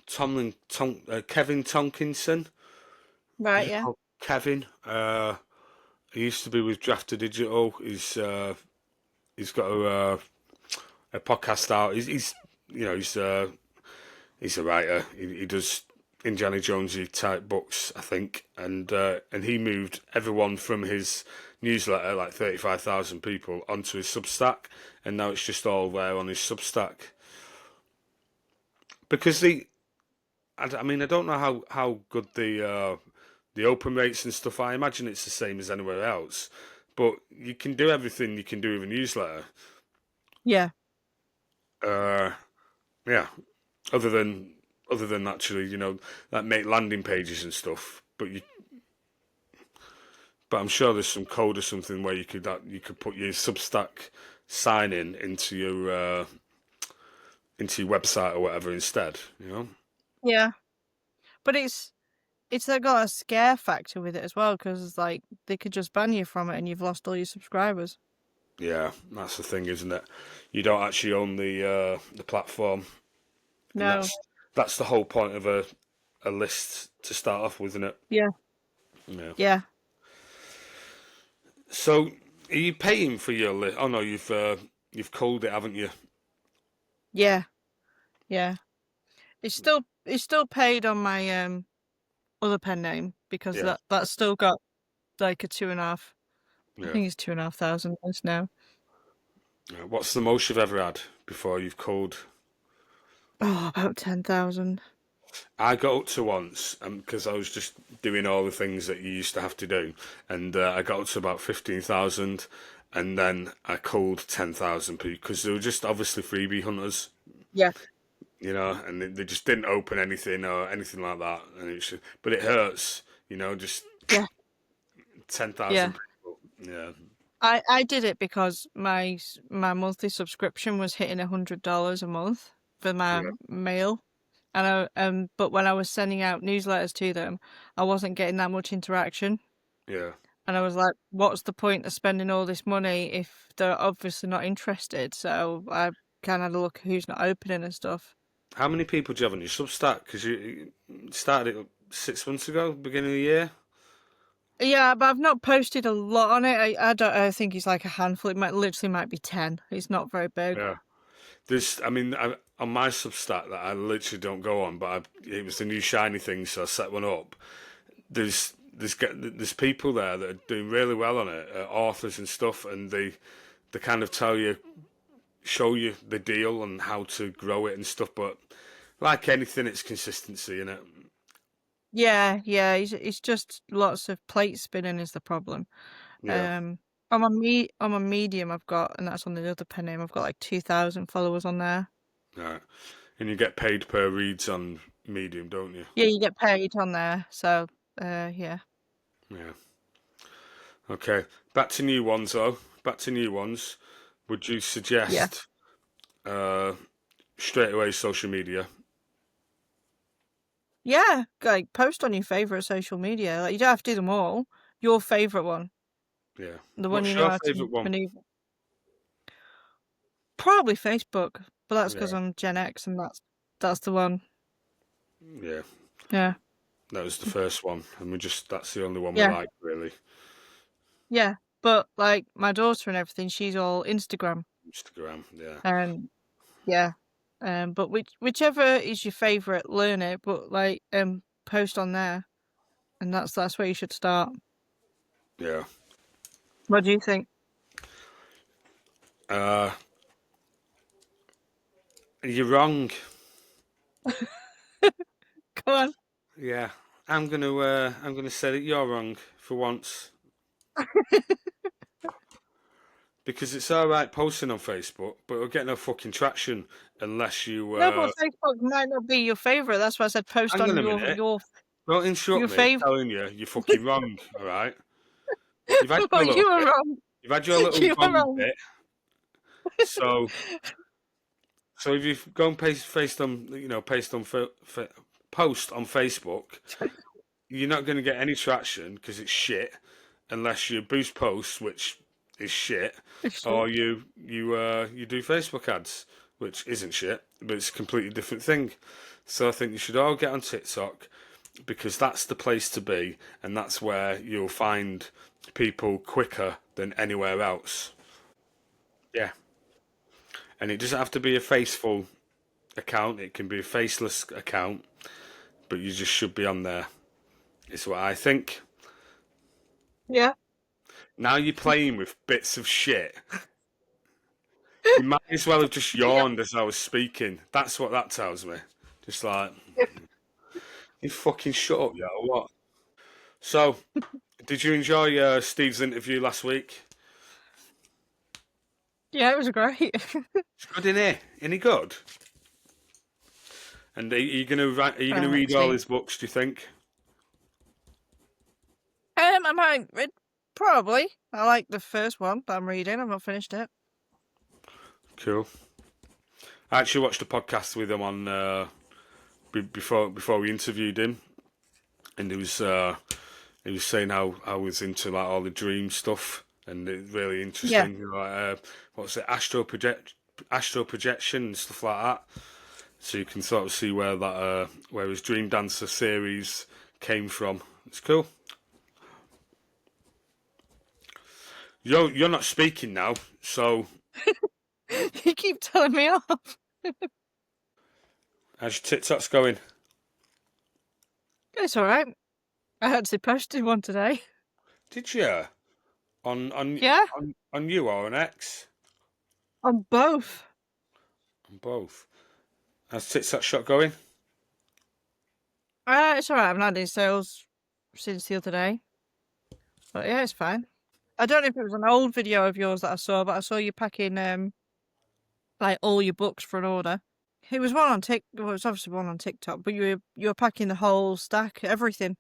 S2: Kevin Tonkinson.
S3: Right,
S2: Is it
S3: yeah.
S2: called Kevin. He used to be with Drafter Digital. He's got a podcast out. He's a writer. He does Indiana Jonesy type books, I think, and he moved everyone from his newsletter, like 35,000 people, onto his Substack, and now it's just all there on his Substack. Because I mean, I don't know how good the open rates and stuff. I imagine it's the same as anywhere else, but you can do everything you can do with a newsletter.
S3: Yeah.
S2: Yeah. Other than actually, like make landing pages and stuff. But I'm sure there's some code or something where you could put your Substack sign in into your website or whatever instead.
S3: Yeah. But it's got a scare factor with it as well, because like they could just ban you from it and you've lost all your subscribers.
S2: Yeah, that's the thing, isn't it? You don't actually own the platform.
S3: No.
S2: And that's the whole point of a list to start off with, isn't it?
S3: Yeah.
S2: Yeah.
S3: Yeah.
S2: So, are you paying for your list? Oh no, you've culled it, haven't you?
S3: Yeah. Yeah. It's still paid on my other pen name because
S2: Yeah.
S3: that's still got like a 2.5.
S2: Yeah.
S3: I think it's 2,500 now.
S2: Yeah. What's the most you've ever had before you've culled?
S3: Oh, about 10,000.
S2: I got up to once because I was just doing all the things that you used to have to do, and I got up to about 15,000, and then I culled 10,000 because they were just obviously freebie hunters.
S3: Yeah.
S2: And they just didn't open anything or anything like that, but it hurts, just
S3: Yeah.
S2: 10,000
S3: Yeah.
S2: people. Yeah.
S3: I did it because my monthly subscription was hitting $100 a month for my mail, and but when I was sending out newsletters to them, I wasn't getting that much interaction.
S2: Yeah.
S3: And I was like, what's the point of spending all this money if they're obviously not interested? So I kind of had a look at who's not opening and stuff.
S2: How many people do you have on your Substack? Because you started it 6 months ago, beginning of the year.
S3: Yeah, but I've not posted a lot on it. I think it's like a handful. It might be 10. It's not very big.
S2: Yeah. On my Substack that I literally don't go on, but it was the new shiny thing, so I set one up. There's people there that are doing really well on it, authors and stuff, and they kind of show you the deal and how to grow it and stuff. But like anything, it's consistency, innit?
S3: Yeah. It's just lots of plate spinning is the problem.
S2: Yeah.
S3: On my Medium, I've got, and that's on the other pen name. I've got like 2,000 followers on there.
S2: Right. And you get paid per reads on Medium, don't you?
S3: Yeah, you get paid on there. So, yeah.
S2: Yeah. Okay. Back to new ones, though. Back to new ones. Would you
S3: Yeah.
S2: suggest straight away social media?
S3: Yeah, like post on your favorite social media. Like you don't have to do them all. Your favorite one,
S2: Yeah.
S3: the one
S2: What's
S3: you know
S2: your
S3: how
S2: favourite
S3: to
S2: one?
S3: maneuver. Probably Facebook, but that's because
S2: Yeah.
S3: I'm Gen X, and that's the one.
S2: Yeah.
S3: Yeah,
S2: That was the first one, and that's the only one we
S3: yeah,
S2: like, really.
S3: yeah. But like my daughter and everything, she's all Instagram,
S2: Instagram, yeah.
S3: and yeah. But whichever is your favorite, learn it. But like post on there, and that's where you should start.
S2: Yeah.
S3: What do you think?
S2: You're wrong.
S3: Go on.
S2: Yeah. I'm gonna say that you're wrong for once. Because it's alright posting on Facebook, but it'll get no fucking traction unless you
S3: No, but Facebook might not be your favorite. That's why I said post
S2: hang on
S3: on
S2: a minute. Don't
S3: your
S2: interrupt me
S3: favorite.
S2: telling you're fucking wrong, alright? You've had your
S3: Well, you
S2: little
S3: were
S2: bit.
S3: wrong.
S2: You've had your little
S3: You were
S2: wrong
S3: wrong.
S2: bit. So if you go and paste on post on Facebook, you're not going to get any traction because it's shit unless you boost posts, which is shit, or you do Facebook ads, which isn't shit, but it's a completely different thing. So I think you should all get on TikTok because that's the place to be, and that's where you'll find people quicker than anywhere else. Yeah, and it doesn't have to be a faceful account; it can be a faceless account, but you just should be on there. Is what I think.
S3: Yeah.
S2: Now you're playing with bits of shit. You might as well have just
S3: Yeah.
S2: yawned as I was speaking. That's what that tells me. Just like, you fucking shut up, yeah, or what? So, did you enjoy Steve's interview last week?
S3: Yeah, it was great.
S2: It's good in here. Any good? And are you gonna read all
S3: Steve.
S2: his books? Do you think?
S3: I might probably. I like the first one that I'm reading. I've not finished it.
S2: Cool. I actually watched a podcast with him on before we interviewed him, and he was saying how I was into like all the dream stuff, and it's really
S3: Yeah.
S2: interesting. Like what's it, astro projection and stuff like that. So you can sort of see where his Dream Dancer series came from. It's cool. You're not speaking now, so
S3: You keep telling me off.
S2: how's your TikToks going?
S3: It's all right. I actually posted one today.
S2: Did you
S3: Yeah,
S2: on you or on X?
S3: on both.
S2: On both. How's TikTok shot going?
S3: It's all right. I haven't had any sales since the other day. But yeah, it's fine. I don't know if it was an old video of yours that I saw, but I saw you packing like all your books for an order. It was one on TikTok. Well, it was obviously one on TikTok, but you were packing the whole stack, everything.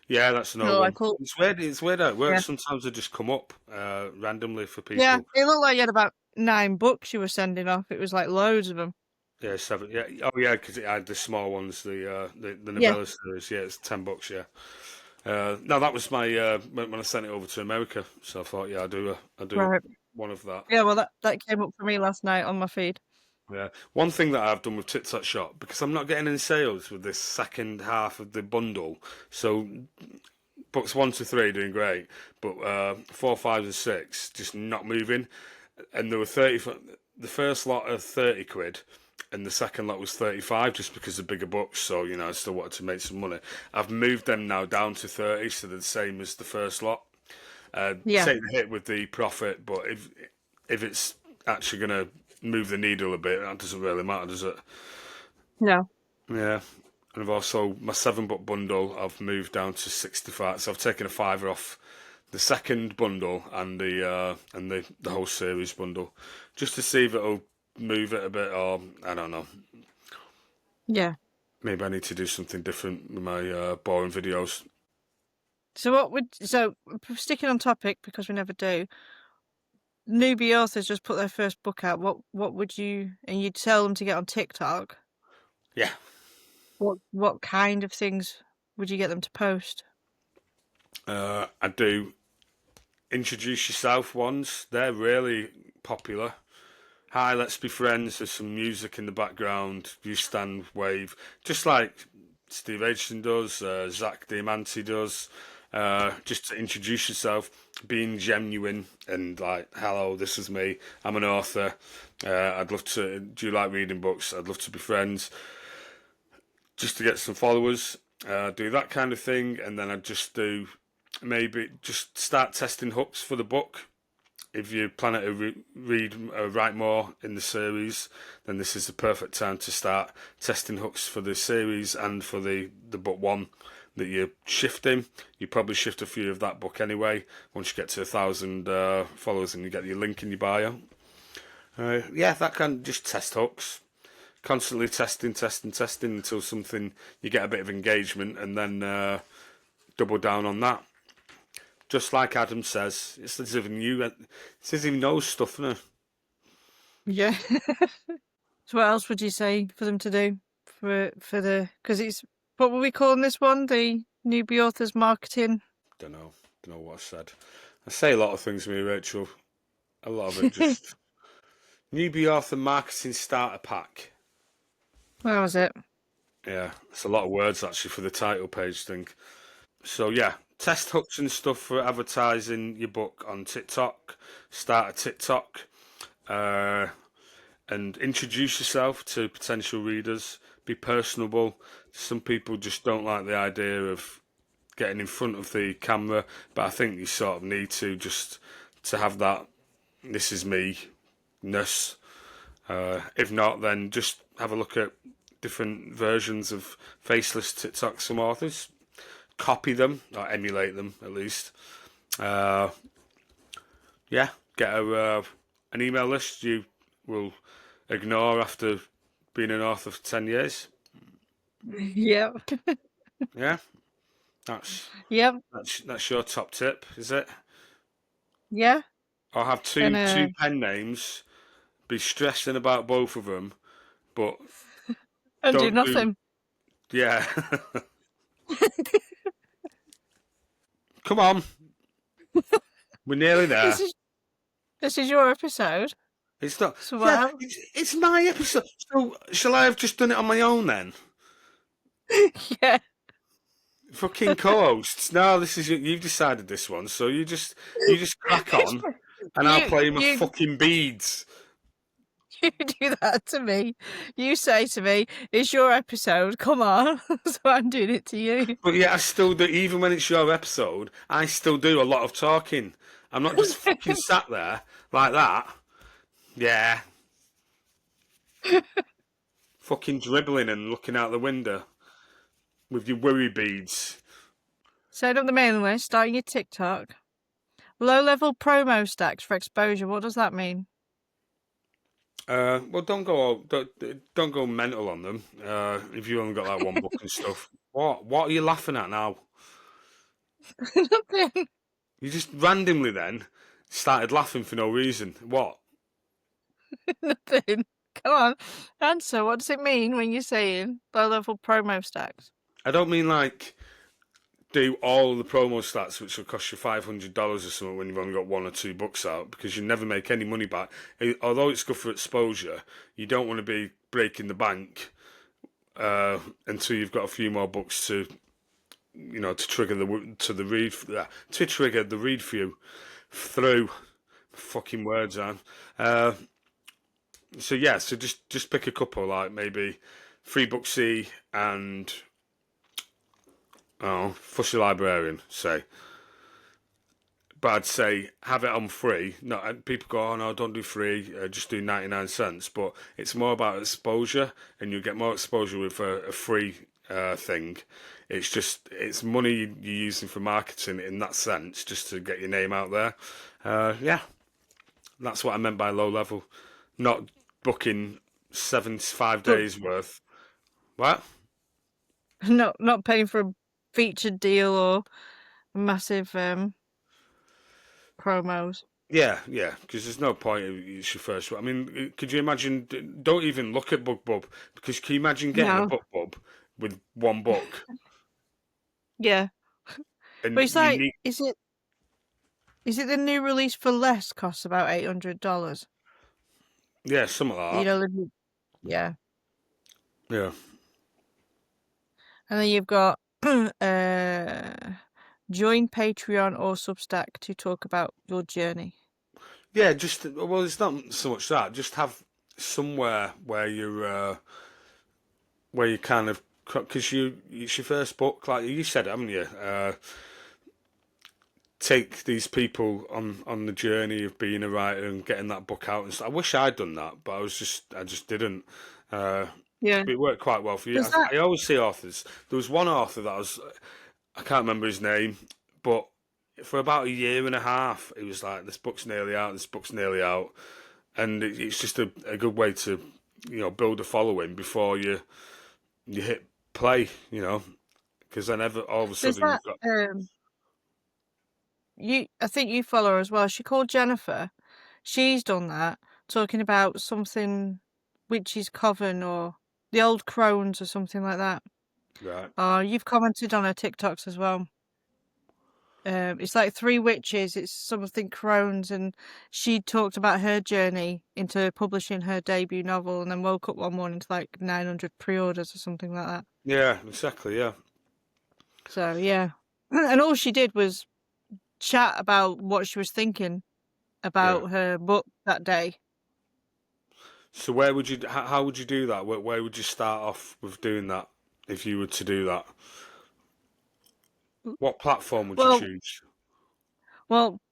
S2: Yeah, that's another
S3: So
S2: one.
S3: cool.
S2: It's weird. It's weird how it works.
S3: Yeah.
S2: Sometimes they just come up randomly for people.
S3: Yeah, it looked like you had about 9 books you were sending off. It was like loads of them.
S2: Yeah, 7. Yeah. Oh, yeah, because it had the small ones, the novella series. Yeah, it's $10. Yeah. No, that was my when I sent it over to America. So I thought, yeah, I do
S3: Right.
S2: one of that.
S3: Yeah, well, that came up for me last night on my feed.
S2: Yeah. One thing that I've done with TikTok Shop, because I'm not getting any sales with this second half of the bundle. So books 1 to 3 doing great, but 4, 5, and 6 just not moving. And there were 30. The first lot of 30 quid. And the second lot was 35 just because of bigger books, so I still wanted to make some money. I've moved them now down to 30, so they're the same as the first lot.
S3: Yeah.
S2: Take the hit with the profit, but if it's actually going to move the needle a bit, that doesn't really matter, does it?
S3: No.
S2: Yeah. And I've also, my 7-book bundle, I've moved down to 65, so I've taken a fiver off the second bundle and the whole series bundle, just to see if it'll move it a bit, or I don't know.
S3: Yeah.
S2: Maybe I need to do something different with my boring videos.
S3: So sticking on topic, because we never do, newbie authors just put their first book out. What would you, and you'd tell them to get on TikTok?
S2: Yeah.
S3: What kind of things would you get them to post?
S2: I do introduce yourself ones. They're really popular. Hi, let's be friends. There's some music in the background. You stand, wave, just like Steve Aitchison does, Zach Diamante does. Just to introduce yourself, being genuine and like, hello, this is me. I'm an author. I'd love to. Do you like reading books? I'd love to be friends. Just to get some followers. Do that kind of thing, and then I'd just do maybe just start testing hooks for the book. If you plan to write more in the series, then this is the perfect time to start testing hooks for the series and for the book one that you're shifting. You probably shift a few of that book anyway once you get to 1,000 followers and you get your link in your bio. Yeah, that can just test hooks. Constantly testing until something, you get a bit of engagement, and then double down on that. Just like Adam says, it's as if he knows stuff, isn't it?
S3: Yeah. So what else would you say for them to do for because it's, what were we calling this one? The newbie authors marketing?
S2: Don't know what I said. I say a lot of things to me, Rachel. A lot of it just newbie author marketing starter pack.
S3: Where was it?
S2: Yeah, it's a lot of words actually for the title page thing. So yeah, test hooks and stuff for advertising your book on TikTok. Start a TikTok, and introduce yourself to potential readers. Be personable. Some people just don't like the idea of getting in front of the camera, but I think you sort of need to just to have that. This is me ness. If not, then just have a look at different versions of faceless TikTok. Some authors copy them or emulate them at least. Yeah, get an email list you will ignore after being an author for 10 years.
S3: Yep.
S2: Yeah, that's
S3: Yep.
S2: that's your top tip, is it?
S3: Yeah.
S2: I'll have two pen names. Be stressing about both of them, but
S3: and do
S2: don't do.
S3: nothing.
S2: Yeah. Come on, we're nearly there.
S3: This is your episode.
S2: It's not.
S3: So
S2: Yeah, it's my episode. So shall I have just done it on my own then?
S3: Yeah.
S2: Fucking co-hosts. No, this is you've decided this one, so you just crack on, and I'll play my fucking beads.
S3: You do that to me. You say to me, "It's your episode. Come on." So I'm doing it to you.
S2: But yeah, I still do. Even when it's your episode, I still do a lot of talking. I'm not just fucking sat there like that. Yeah. Fucking dribbling and looking out the window with your worry beads.
S3: Set up the mailing list, starting your TikTok. Low-level promo stacks for exposure. What does that mean?
S2: Well, don't go mental on them. If you only got like one book and stuff. What are you laughing at now?
S3: Nothing.
S2: You just randomly then started laughing for no reason. What?
S3: Nothing. Come on, answer. What does it mean when you're saying low-level promo stacks?
S2: I don't mean like do all the promo stats, which will cost you $500 or something when you've only got one or two books out, because you never make any money back. Although it's good for exposure, you don't want to be breaking the bank until you've got a few more books to, to trigger the read through. Fucking words, on. So yeah, so just pick a couple, like maybe Free Book C and Fussy Librarian, say. But I'd say have it on free. No, people go, oh no, don't do free, just do 99 cents. But it's more about exposure, and you get more exposure with a free thing. It's money you're using for marketing in that sense, just to get your name out there. Yeah, that's what I meant by low level, not booking 75
S3: But
S2: days worth. What?
S3: not paying for a featured deal or massive promos.
S2: Yeah, yeah, because there's no point if it's your first one. I mean, could you imagine? Don't even look at BookBub, because can you imagine getting a
S3: No.
S2: BookBub with one book
S3: Yeah.
S2: and
S3: But it's
S2: you
S3: like,
S2: need?
S3: is it the new release for less costs about $800?
S2: Yeah, something
S3: You
S2: like that.
S3: know, yeah.
S2: Yeah,
S3: And then you've got join Patreon or Substack to talk about your journey.
S2: yeah. Just well, it's not so much that. Just have somewhere where you kind of, because it's your first book, like you said, haven't you? Take these people on the journey of being a writer and getting that book out and stuff. I wish I'd done that, but I just didn't.
S3: Yeah.
S2: It worked quite well for you.
S3: Does that?
S2: I always see authors. There was one author I can't remember his name, but for about a year and a half, it was like, this book's nearly out, this book's nearly out, and it's just a good way to build a following before you hit play, because then all of a
S3: There's
S2: sudden
S3: that.
S2: you've got.
S3: I think you follow her as well. She called Jennifer. She's done that, talking about something, Witch's Coven or the Old Crones or something like that.
S2: Right.
S3: You've commented on her TikToks as well. It's like 3 witches. It's something Crones, and she talked about her journey into publishing her debut novel, and then woke up one morning to like 900 pre-orders or something like that.
S2: Yeah, exactly. Yeah.
S3: So yeah, and all she did was chat about what she was thinking
S2: Yeah.
S3: about her book that day.
S2: So where would you? How would you do that? Where would you start off with doing that if you were to do that? What platform would you
S3: Well,
S2: choose?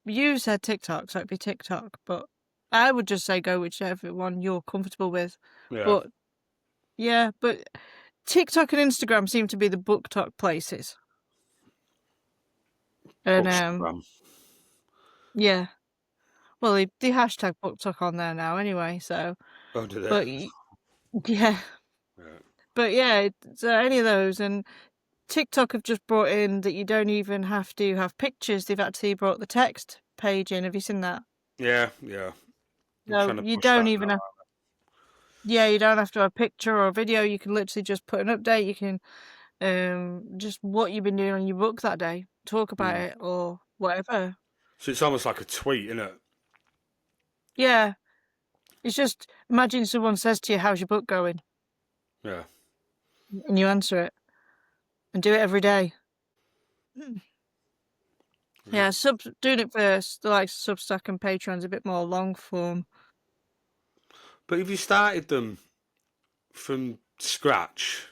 S3: you said TikTok, so it'd be TikTok, but I would just say go whichever one you're comfortable with.
S2: Yeah.
S3: But yeah, but TikTok and Instagram seem to be the book talk places. And
S2: Bookstagram.
S3: yeah. Well, the hashtag book talk on there now anyway, so.
S2: Oh, do they?
S3: But yeah.
S2: Yeah.
S3: But yeah, so any of those, and TikTok have just brought in that you don't even have to have pictures. They've actually brought the text page in. Have you seen that?
S2: Yeah, yeah. I'm
S3: So
S2: trying to
S3: you
S2: push
S3: don't
S2: that
S3: even
S2: now.
S3: have. Yeah, you don't have to have a picture or a video. You can literally just put an update. You can just what you've been doing on your book that day, talk about it or whatever.
S2: So it's almost like a tweet, isn't it?
S3: Yeah. It's just imagine someone says to you, "How's your book going?"
S2: Yeah.
S3: And you answer it. And do it every day. Yeah, doing it first, the likes of Substack and Patreon's a bit more long form.
S2: But if you started them from scratch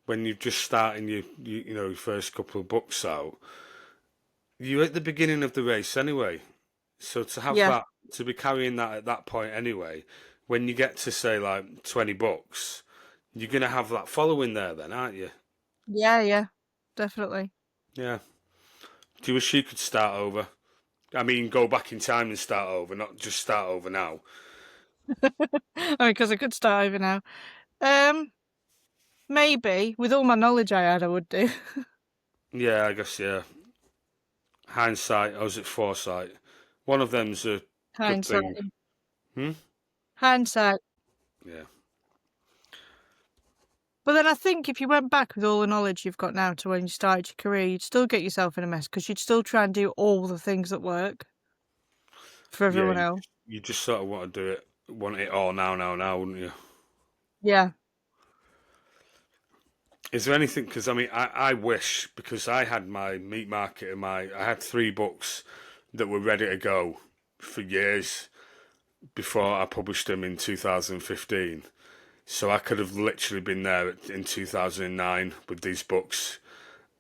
S2: when you're just starting your first couple of books out, you're at the beginning of the race anyway. So to have that, to be carrying that at that point anyway, when you get to say like 20 books, you're gonna have that following there then, aren't you?
S3: Yeah, definitely.
S2: Yeah. Do you wish you could start over? I mean, go back in time and start over, not just start over now.
S3: I mean, because I could start over now. Maybe with all my knowledge I had, I would do.
S2: Yeah, I guess, yeah. Hindsight, or is it foresight? One of them's a good
S3: Hindsight.
S2: thing.
S3: Hindsight.
S2: Yeah.
S3: But then I think if you went back with all the knowledge you've got now to when you started your career, you'd still get yourself in a mess because you'd still try and do all the things that work for everyone else.
S2: You just sort of want it all now, wouldn't you?
S3: Yeah.
S2: Is there anything? Because I mean, I wish, because I had my meat market and I had 3 books that were ready to go for years before I published them in 2015. So I could have literally been there in 2009 with these books,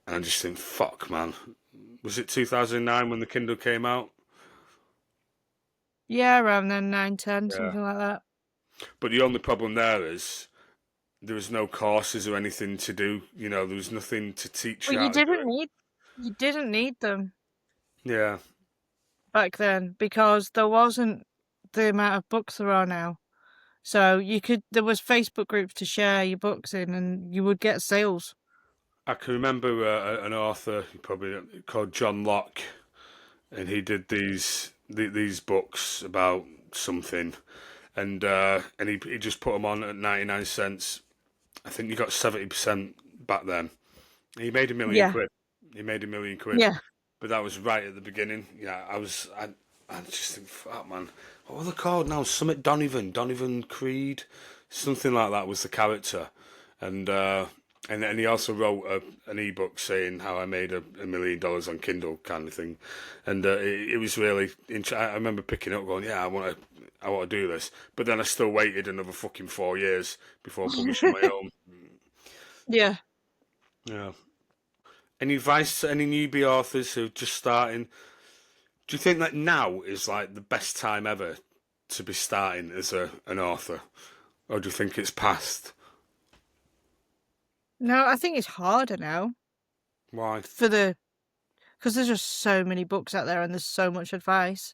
S2: and I just think, fuck, man. Was it 2009 when the Kindle came out?
S3: Yeah, around then, 9, 10, something like that.
S2: But the only problem there is there was no courses or anything to do. You know, there was nothing to teach you
S3: Well,
S2: how to do it.
S3: you didn't need them
S2: Yeah,
S3: back then because there wasn't the amount of books there are now. So there was Facebook groups to share your books in, and you would get sales.
S2: I can remember an author probably called John Locke, and he did these books about something, and he just put them on at 99 cents. I think you got 70% back then. He made a million
S3: Yeah,
S2: quid. He made a million quid,
S3: yeah.
S2: but that was right at the beginning. Yeah, I just think, fuck man, what were they called now? Summit Donovan Creed, something like that was the character, and and he also wrote an ebook saying how I made $1 million on Kindle kind of thing, and it was really. I remember picking it up, going, yeah, I want to do this, but then I still waited another fucking 4 years before publishing my own.
S3: Yeah.
S2: Yeah. Any advice to any newbie authors who are just starting? Do you think that now is like the best time ever to be starting as an author, or do you think it's past?
S3: No, I think it's harder now
S2: Why?
S3: because there's just so many books out there and there's so much advice.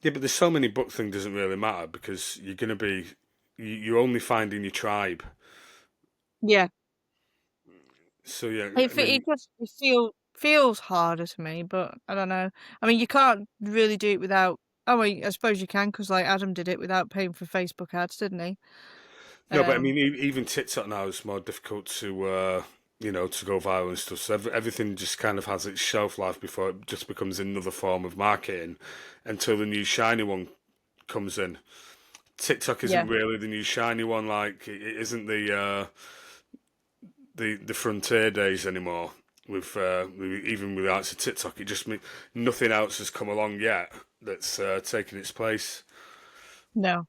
S2: Yeah, but there's so many books thing doesn't really matter because you're gonna be you're only finding your tribe.
S3: Yeah.
S2: So yeah, I
S3: It
S2: mean,
S3: just feels harder to me, but I don't know. I mean, you can't really do it without. Oh, well, I suppose you can because like Adam did it without paying for Facebook ads, didn't he?
S2: no, but I mean,
S3: Um,
S2: even TikTok now is more difficult to to go viral and stuff. So everything just kind of has its shelf life before it just becomes another form of marketing until the new shiny one comes in. TikTok isn't
S3: yeah.
S2: really the new shiny one. Like it isn't the frontier days anymore. Even with the likes of TikTok, it just means nothing else has come along yet that's taken its place.
S3: No.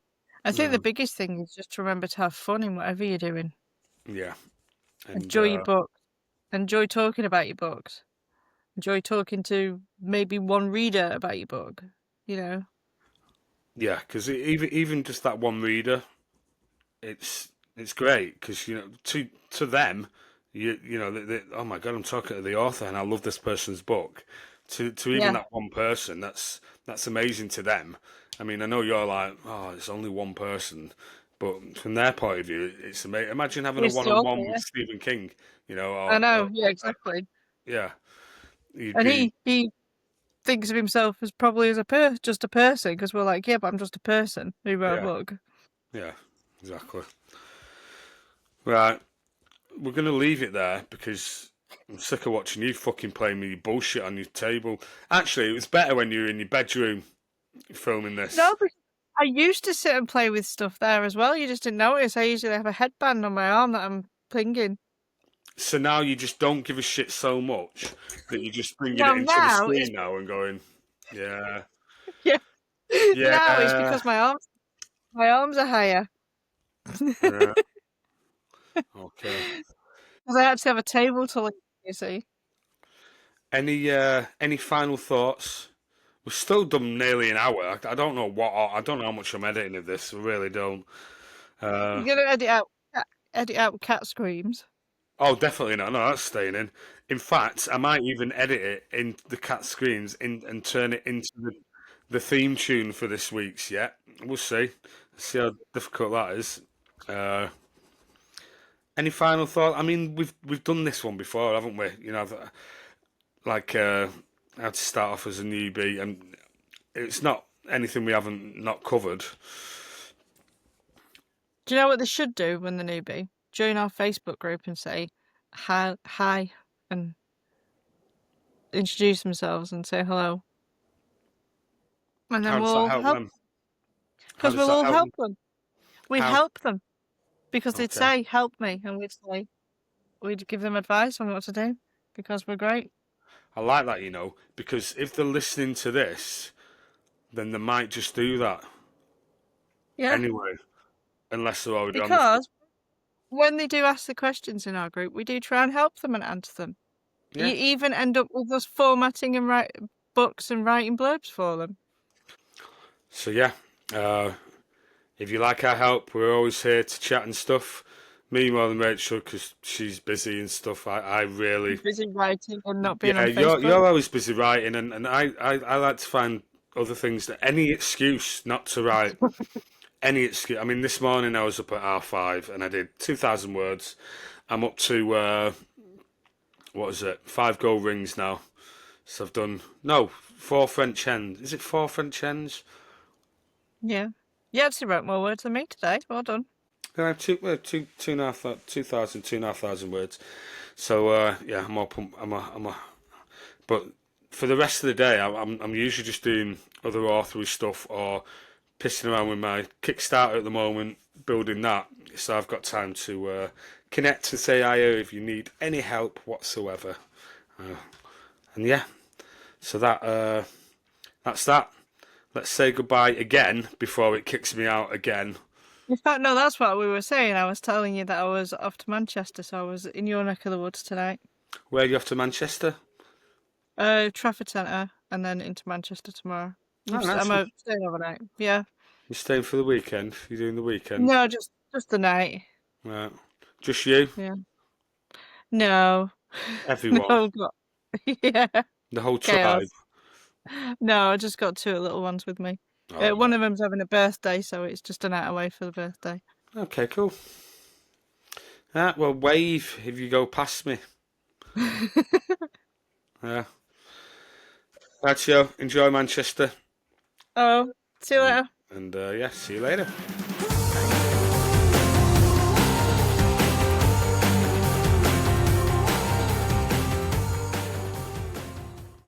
S3: I think the
S2: No.
S3: biggest thing is just to remember to have fun in whatever you're doing.
S2: Yeah, and
S3: Enjoy your books. Enjoy talking about your books. Enjoy talking to maybe one reader about your book. You know?
S2: yeah, because even just that one reader, it's great because to them, oh my god, I'm talking to the author and I love this person's book. To even
S3: Yeah.
S2: that one person, that's amazing to them. I mean, I know you're like, oh, it's only one person, but from their point of view, it's amazing. Imagine having a
S3: It's the author,
S2: one-on-one with
S3: yeah.
S2: Stephen King,
S3: I
S2: or
S3: know, yeah, exactly.
S2: yeah, you'd
S3: And
S2: be
S3: he thinks of himself as probably as just a person because we're like, yeah, but I'm just a person who wrote a
S2: yeah,
S3: book.
S2: yeah, exactly. Right, we're gonna leave it there because I'm sick of watching you fucking playing me bullshit on your table. Actually, it was better when you were in your bedroom filming
S3: No,
S2: this.
S3: but I used to sit and play with stuff there as well. You just didn't notice. I usually have a headband on my arm that I'm pinging.
S2: So now you just don't give a shit so much that you're just bringing
S3: No,
S2: it into the
S3: now it's
S2: screen now and going, yeah,
S3: yeah. Now it's
S2: yeah,
S3: because my arms are higher.
S2: yeah. Okay.
S3: Because I actually have a table to lean, you see.
S2: Any final thoughts? We've still done nearly an hour. I don't know I don't know how much I'm editing of this. I really don't. Uh,
S3: You're gonna edit out cat screams.
S2: oh, definitely not. No, that's staying in. In fact, I might even edit it in the cat screams and turn it into the theme tune for this week's. Yeah, we'll see. See how difficult that is. Uh, any final thought? I mean, we've done this one before, haven't we? Like how to start off as a newbie, and it's not anything we haven't not covered.
S3: Do you know what they should do when they're newbie? Join our Facebook group and say hi, and introduce themselves and say hello. And then
S2: How
S3: we'll
S2: does that
S3: all
S2: help
S3: help
S2: them? How
S3: because
S2: does
S3: we'll
S2: that
S3: all
S2: help
S3: help
S2: them?
S3: them. We'd
S2: How?
S3: help them because they'd
S2: Okay.
S3: say help me, and we'd give them advice on what to do because we're great.
S2: I like that, because if they're listening to this, then they might just do that
S3: Yeah,
S2: anyway, unless they're already on the.
S3: because when they do ask the questions in our group, we do try and help them and answer them.
S2: Yeah.
S3: You even end up with us formatting and write books and writing blurbs for them.
S2: So yeah, if you like our help, we're always here to chat and stuff. Me more than Rachel because she's busy and stuff. I really
S3: busy writing and not being
S2: yeah.
S3: on
S2: You're
S3: Facebook.
S2: always busy writing, and I like to find other things that any excuse not to write. Any excuse. I mean, this morning I was up at R5 and I did 2,000 words. I'm up to what is it? 5 gold rings now. So I've done 4 French hens. Is it 4 French hens?
S3: Yeah. You actually wrote more words than me today. Well done.
S2: I have 2,500 words. So yeah, I'm up. But for the rest of the day, I'm usually just doing other authory stuff or pissing around with my Kickstarter at the moment, building that. So I've got time to connect and say hi if you need any help whatsoever. And yeah, so that's that. Let's say goodbye again before it kicks me out again.
S3: In fact, no, that's what we were saying. I was telling you that I was off to Manchester, so I was in your neck of the woods tonight.
S2: Where are you off to, Manchester?
S3: Trafford Centre, and then into Manchester tomorrow.
S2: Nice.
S3: I'm staying overnight. Yeah.
S2: You're staying for the weekend? You're doing the weekend?
S3: No, just the night.
S2: Right. Just you?
S3: Yeah. No.
S2: Everyone?
S3: No, yeah.
S2: The whole
S3: Chaos.
S2: tribe?
S3: No, I just got 2 little ones with me.
S2: Oh,
S3: one of them's having a birthday, so it's just a night away for the birthday.
S2: Okay, cool. Well, wave if you go past me. Yeah. Right, so enjoy Manchester.
S3: Oh, see you later.
S2: And yeah, see you later.